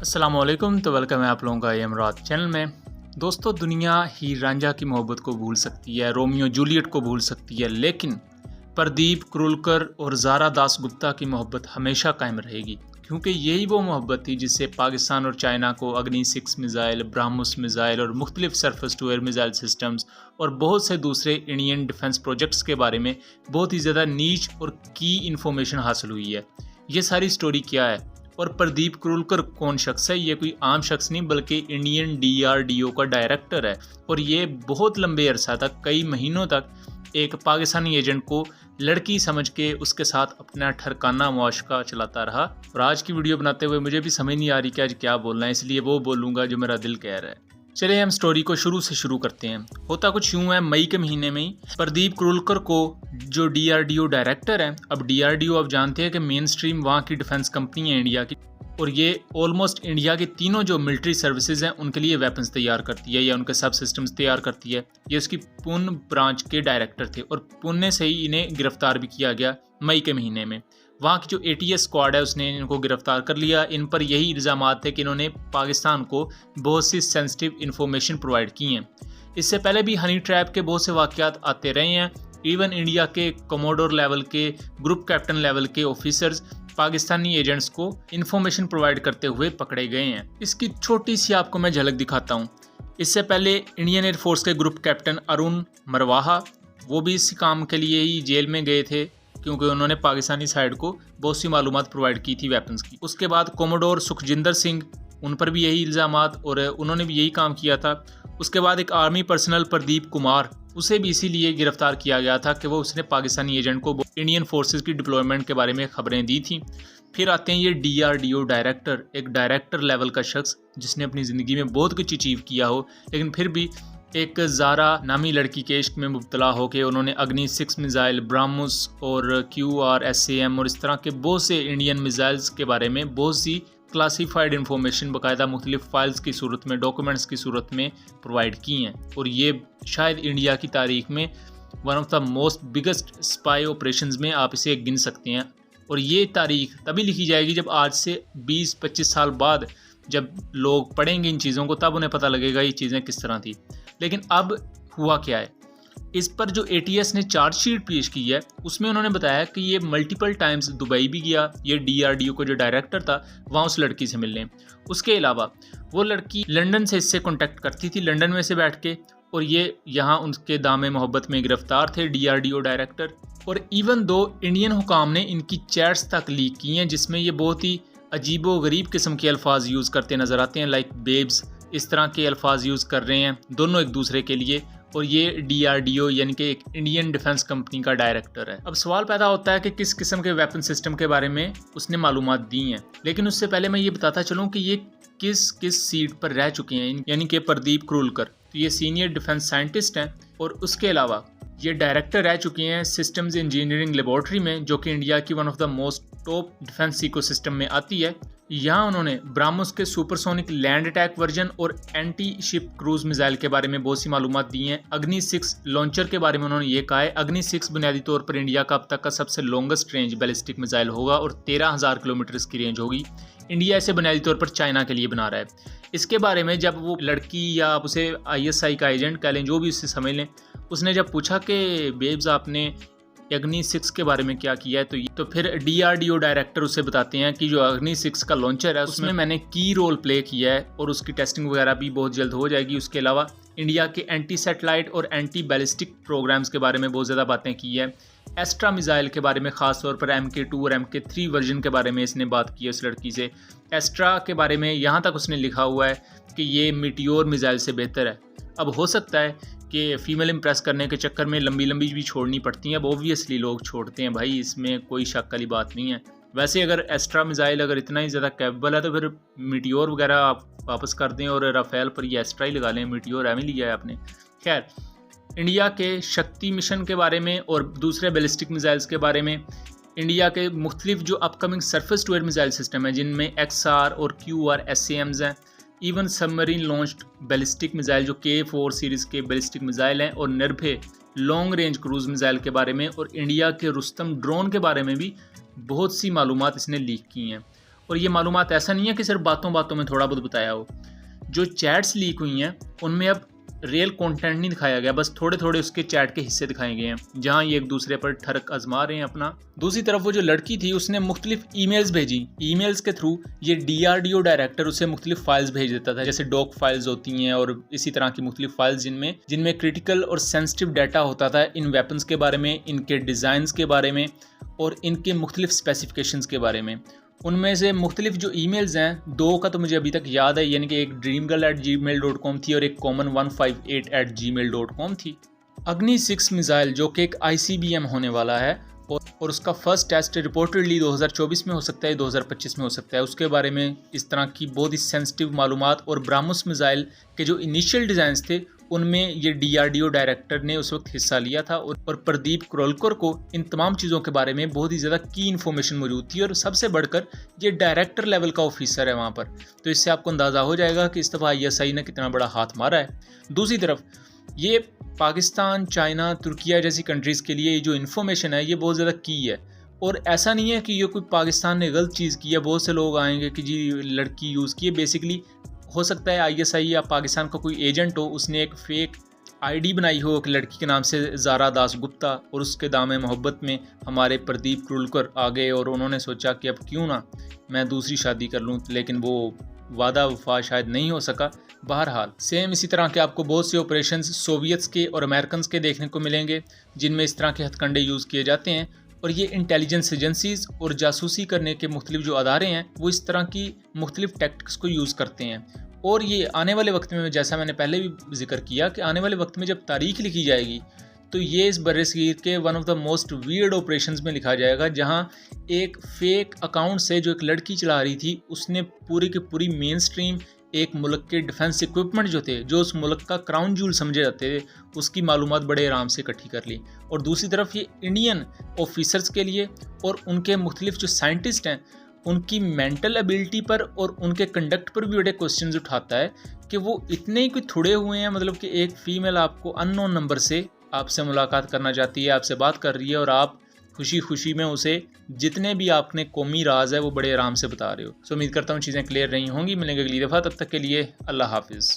अस्सलामुअलैकुम। तो वेलकम है आप लोगों का इमरात चैनल में। दोस्तों, दुनिया हीर रांझा की मोहब्बत को भूल सकती है, रोमियो जूलियट को भूल सकती है, लेकिन प्रदीप क्रूलकर और ज़ारा दासगुप्ता की मोहब्बत हमेशा कायम रहेगी, क्योंकि यही वो मोहब्बत थी जिससे पाकिस्तान और चाइना को अग्नि 6 मिज़ाइल, ब्रह्मोस मिज़ाइल और मुख्तलिफ surface to air missile systems और बहुत से दूसरे इंडियन डिफेंस प्रोजेक्ट्स के बारे में बहुत ही ज़्यादा नीच और की इन्फॉर्मेशन हासिल हुई है। ये सारी स्टोरी क्या है और प्रदीप क्रूलकर कौन शख्स है? ये कोई आम शख्स नहीं बल्कि इंडियन DRDO का डायरेक्टर है और ये बहुत लंबे अरसा तक, कई महीनों तक एक पाकिस्तानी एजेंट को लड़की समझ के उसके साथ अपना ठरकाना मुआशका चलाता रहा। और आज की वीडियो बनाते हुए मुझे भी समझ नहीं आ रही कि आज क्या बोलना है, इसलिए वो बोलूँगा जो मेरा दिल कह रहा है। चलिए हम स्टोरी को शुरू से शुरू करते हैं। होता कुछ यूँ है, मई के महीने में ही प्रदीप क्रूलकर को, जो DRDO डायरेक्टर है, अब DRDO आप जानते हैं कि मेन स्ट्रीम वहाँ की डिफेंस कंपनी है इंडिया की, और ये ऑलमोस्ट इंडिया के तीनों जो मिलिट्री सर्विसेज हैं उनके लिए वेपन्स तैयार करती है या उनके सब सिस्टम्स तैयार करती है। ये उसकी पुणे ब्रांच के डायरेक्टर थे और पुणे से ही इन्हें गिरफ्तार भी किया गया मई के महीने में। वहाँ की जो ATS स्क्वाड है उसने इनको गिरफ्तार कर लिया। इन पर यही इल्ज़ाम थे कि इन्होंने पाकिस्तान को बहुत सी सेंसिटिव इन्फॉर्मेशन प्रोवाइड की हैं। इससे पहले भी हनी ट्रैप के बहुत से वाक़यात आते रहे हैं। इवन इंडिया के कमोडोर लेवल के, ग्रुप कैप्टन लेवल के ऑफिसर्स पाकिस्तानी एजेंट्स को इन्फॉर्मेशन प्रोवाइड करते हुए पकड़े गए हैं। इसकी छोटी सी आपको मैं झलक दिखाता हूँ। इससे पहले इंडियन एयरफोर्स के ग्रुप कैप्टन अरुण मरवाहा, वो भी इसी काम के लिए ही जेल में गए थे, क्योंकि उन्होंने पाकिस्तानी साइड को बहुत सी मालूमात प्रोवाइड की थी वेपन्स की। उसके बाद कोमोडोर सुखजिंदर सिंह, उन पर भी यही इल्ज़ामात और उन्होंने भी यही काम किया था। उसके बाद एक आर्मी पर्सनल प्रदीप कुमार, उसे भी इसीलिए गिरफ्तार किया गया था कि वो उसने पाकिस्तानी एजेंट को इंडियन फोर्सेस की डिप्लॉयमेंट के बारे में खबरें दी थी। फिर आते हैं ये DRDO डायरेक्टर, एक डायरेक्टर लेवल का शख्स जिसने अपनी ज़िंदगी में बहुत कुछ अचीव किया हो, लेकिन फिर भी एक ज़ारा नामी लड़की के इश्क में मुब्तला होकर उन्होंने अग्नि 6 मिज़ाइल, ब्रह्मोस और QRSAM और इस तरह के बहुत से इंडियन मिज़ाइल्स के बारे में बहुत सी क्लासीफाइड इन्फॉर्मेशन बाकायदा मुख्तलिफ फाइल्स की सूरत में, डॉक्यूमेंट्स की सूरत में प्रोवाइड की हैं। और ये शायद इंडिया की तारीख में one of the most biggest spy operations में आप इसे गिन सकते हैं। और ये तारीख तभी लिखी जाएगी जब आज से 20-25 साल बाद जब लोग पढ़ेंगे इन चीज़ों को, तब उन्हें पता लगेगा ये चीज़ें किस तरह थी। लेकिन अब हुआ क्या है, इस पर जो ATS ने चार्जशीट पेश की है उसमें उन्होंने बताया कि ये मल्टीपल टाइम्स दुबई भी गया, ये DRDO का जो डायरेक्टर था वहाँ उस लड़की से मिलने। उसके अलावा वो लड़की लंदन से इससे कांटेक्ट करती थी, लंदन में से बैठ के, और ये यहाँ उनके दामे मोहब्बत में गिरफ्तार थे DRDO डायरेक्टर। और इवन दो इंडियन हुकाम ने इनकी चैट्स तक लीक की हैं जिसमें ये बहुत ही अजीबो गरीब किस्म के अल्फाज यूज़ करते नज़र आते हैं, लाइक बेब्स, इस तरह के अल्फाज यूज़ कर रहे हैं दोनों एक दूसरे के लिए। और ये DRDO यानी कि एक इंडियन डिफेंस कंपनी का डायरेक्टर है। अब सवाल पैदा होता है कि किस किस्म के वेपन सिस्टम के बारे में उसने मालूमात दी हैं, लेकिन उससे पहले मैं ये बताता चलूँ कि ये किस किस सीट पर रह चुके हैं। यानी कि प्रदीप क्रूलकर, तो ये सीनियर डिफेंस साइंटिस्ट हैं और उसके अलावा ये डायरेक्टर रह चुके हैं सिस्टम्स इंजीनियरिंग लेबॉर्ट्री में, जो कि इंडिया की one of the most top defence ecosystem में आती है। यहाँ उन्होंने ब्रह्मोस के सुपरसोनिक लैंड अटैक वर्जन और एंटी शिप क्रूज मिसाइल के बारे में बहुत सी मालूमात दी हैं। अग्नि 6 लॉन्चर के बारे में उन्होंने ये कहा है, अग्नि 6 बुनियादी तौर पर इंडिया का अब तक का सबसे लॉन्गेस्ट रेंज बैलिस्टिक मिसाइल होगा और 13,000 किलोमीटर की रेंज होगी। इंडिया इसे बुनियादी तौर पर चाइना के लिए बना रहा है। इसके बारे में जब वो लड़की, या आप उसे ISI का एजेंट कह लें, जो भी उससे समझ लें, उसने जब पूछा कि बेब्स आपने अग्नि 6 के बारे में क्या किया है, तो फिर DRDO डायरेक्टर उसे बताते हैं कि जो अग्नि 6 का लॉन्चर है उसमें मैंने की रोल प्ले किया है और उसकी टेस्टिंग वगैरह भी बहुत जल्द हो जाएगी। उसके अलावा इंडिया के एंटी सैटेलाइट और एंटी बैलिस्टिक प्रोग्राम्स के बारे में बहुत ज़्यादा बातें की है। एस्ट्रा मिसाइल के बारे में, ख़ास तौर पर MK2 और MK3 वर्जन के बारे में इसने बात की है उस लड़की से। एस्ट्रा के बारे में यहाँ तक उसने लिखा हुआ है कि ये मीटियोर मिसाइल से बेहतर है। अब हो सकता है कि फ़ीमेल इम्प्रेस करने के चक्कर में लंबी लंबी भी छोड़नी पड़ती हैं। अब ओब्वियसली लोग छोड़ते हैं भाई, इसमें कोई शक वाली बात नहीं है। वैसे अगर एस्ट्रा मिसाइल अगर इतना ही ज़्यादा कैपेबल है तो फिर मीटियोर वगैरह आप वापस कर दें और राफेल पर ये एस्ट्रा ही लगा लें, मीटियोर एम ही लिया है आपने। खैर, इंडिया के शक्ति मिशन के बारे में और दूसरे बैलिस्टिक मिसाइल्स के बारे में, इंडिया के मुख्तलिफ जो upcoming surface to air missile system है जिनमें XR और QRSAMs हैं, even submarine launched ballistic missile जो K4 सीरीज़ के बैलिस्टिक मिसाइल हैं, और निर्भय लॉन्ग रेंज क्रूज मिसाइल के बारे में, और इंडिया के रुस्तम ड्रोन के बारे में भी बहुत सी मालूमात इसने लीक की हैं। और ये मालूमात ऐसा नहीं है कि सिर्फ बातों बातों में थोड़ा बहुत बताया हो। जो चैट्स लीक हुई हैं उनमें अब रियल कंटेंट नहीं दिखाया गया, बस थोड़े थोड़े उसके चैट के हिस्से दिखाए गए हैं जहां ये एक दूसरे पर ठरक आजमा रहे हैं अपना। दूसरी तरफ वो जो लड़की थी उसने मुख्तलिफ ईमेल्स भेजी, ईमेल्स के थ्रू ये DRDO डायरेक्टर उसे मुख्तलिफ फाइल्स भेज देता था, जैसे डॉक फाइल्स होती हैं और इसी तरह की मुख्तलिफ फाइल्स जिनमें क्रिटिकल और सेंसिटिव डाटा होता था इन वेपन्स के बारे में, इनके डिज़ाइंस के बारे में और इनके मुख्तलिफ स्पेसिफिकेशंस के बारे में। उनमें से मुख्तलिफ जो ईमेल्स हैं, 2 का तो मुझे अभी तक याद है, यानी कि एक dreamgirl@gmail.com थी और एक common158@gmail.com थी। अग्नि 6 मिसाइल जो कि एक ICBM होने वाला है और उसका फर्स्ट टेस्ट रिपोर्टेडली 2024 में हो सकता है, 2025 में हो सकता है, उसके बारे में इस तरह की बहुत ही सेंसिटिव मालूमात। और ब्राह्मोस मिसाइल के जो इनिशियल डिज़ाइंस थे उनमें ये DRDO डायरेक्टर ने उस वक्त हिस्सा लिया था और प्रदीप क्रोलकर को इन तमाम चीज़ों के बारे में बहुत ही ज़्यादा की इन्फॉर्मेशन मौजूद थी और सबसे बढ़कर ये डायरेक्टर लेवल का ऑफिसर है वहाँ पर। तो इससे आपको अंदाज़ा हो जाएगा कि इस दफ़ा ISI ने कितना बड़ा हाथ मारा है। दूसरी तरफ ये पाकिस्तान, चाइना, तुर्किया जैसी कंट्रीज़ के लिए जो इन्फॉर्मेशन है ये बहुत ज़्यादा की है। और ऐसा नहीं है कि ये कोई पाकिस्तान ने गलत चीज़ की है। बहुत से लोग आएंगे कि जी लड़की यूज़ की है, बेसिकली हो सकता है ISI या पाकिस्तान का कोई एजेंट हो, उसने एक फ़ेक ID बनाई हो एक लड़की के नाम से ज़ारा दास गुप्ता, और उसके दाम मोहब्बत में हमारे प्रदीप क्रोलकर आ गए और उन्होंने सोचा कि अब क्यों ना मैं दूसरी शादी कर लूँ, लेकिन वो वादा वफा शायद नहीं हो सका। बहरहाल सेम इसी तरह के आपको बहुत से ऑपरेशंस सोवियट्स के और अमेरिकन के देखने को मिलेंगे जिनमें इस तरह के हथकंडे यूज़ किए जाते हैं। और ये इंटेलिजेंस एजेंसीज़ और जासूसी करने के मुख्तलिफ जो अदारे हैं वो इस तरह की मुख्तलिफ टैक्टिक्स को यूज़ करते हैं। और ये आने वाले वक्त में, जैसा मैंने पहले भी जिक्र किया, कि आने वाले वक्त में जब तारीख लिखी जाएगी तो ये इस बर्र-ए-सगीर के one of the most weird operations में लिखा जाएगा, जहां एक फेक अकाउंट से जो एक लड़की चला रही थी उसने पूरी की पूरी मेन स्ट्रीम एक मुल्क के डिफेंस इक्विपमेंट जो थे, जो उस मुल्क का क्राउन जूल समझे जाते थे, उसकी मालूमात बड़े आराम से इकट्ठी कर ली। और दूसरी तरफ ये इंडियन ऑफिसर्स के लिए और उनके मुख्तलिफ जो साइंटिस्ट हैं उनकी मेंटल एबिलिटी पर और उनके कंडक्ट पर भी बड़े क्वेश्चंस उठाता है कि वो इतने ही कोई थोड़े हुए हैं। मतलब कि एक फ़ीमेल आपको अननोन नंबर से आपसे मुलाकात करना चाहती है, आपसे बात कर रही है और आप खुशी खुशी में उसे जितने भी आपने कौमी राज है वो बड़े आराम से बता रहे हो। सो उम्मीद करता हूँ चीज़ें क्लियर रही होंगी। मिलेंगे अगली दफ़ा, तब तक के लिए अल्लाह हाफिज़।